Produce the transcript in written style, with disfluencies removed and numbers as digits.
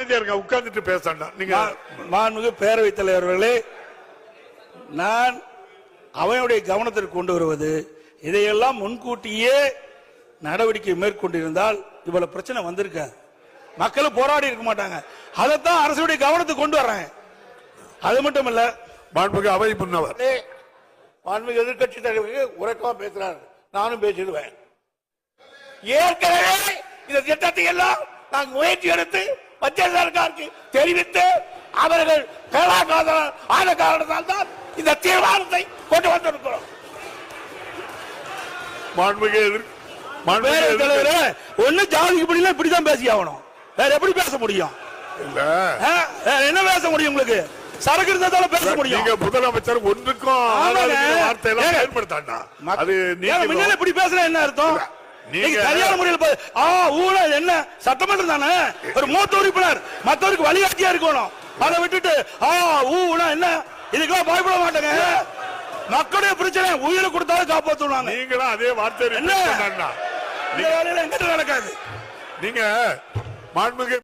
அமைதியா இருங்க, உட்கார்ந்துட்டு பேசணும். நீங்க மாண்புமிகு பேரவைத் தலைவர்களே, நான் அவையுடைய கவனத்திற்கு கொண்டு வருவது, இதையெல்லாம் முன்கூட்டியே நடவடிக்கை மேற்கொண்டிருந்தால் இவ்வளவு பிரச்சனை வந்திருக்காது, மக்களும் போராடி இருக்க மாட்டாங்க. அதைத்தான் அரசுடைய கவனத்துக்கு கொண்டு வர்றாங்க. அது மட்டும் இல்ல, மாண்புமிகு அவை முன்னவர் மாண்புமிகு எதிர்கட்சி தலைவருக்கு உறக்கமா பேசுறாரு, நானும் பேசிடுவேன். ஏற்கனவே இந்த திட்டத்தை எல்லாம் நாங்கள் முயற்சி எடுத்து மத்திய சர்க்காருக்கு தெரிவித்து அவர்கள் ஆன காரணத்தால் தான் இந்த தீர்மானத்தை கொண்டு வந்திருக்கிறோம். ஒண்ணு ஜாதிக்கு படினா இப்படிதான் பேசி ஆகணும், வேற எப்படி பேச முடியும்? என்ன பேச முடியும்? உங்களுக்கு சரக்கு இருந்தால பேச முடியும். நீங்க முதலமைச்சர் ஒன்றுக்கும் வார்த்தை எல்லாம் பயன்படுத்தாண்டா. அது நீங்க இப்படி பேசுற என்ன அர்த்தம்? நீங்க சரியான முறையில் ஊழல் என்ன சட்டமன்றம் தானே, ஒரு மூத்த உறுப்பினர் மற்றவருக்கு வழிகாட்டியா இருக்கணும். அதை விட்டுட்டு ஊனா என்ன, இதுக்கெல்லாம் பயப்பட மாட்டாங்க. மக்களுடைய பிரச்சனை உயிரை கொடுத்தாலும் காப்பாற்றுவாங்க. நீங்களும் அதே வார்த்தை என்ன எங்கிட்ட நடக்காது. நீங்க மாண்புமிகு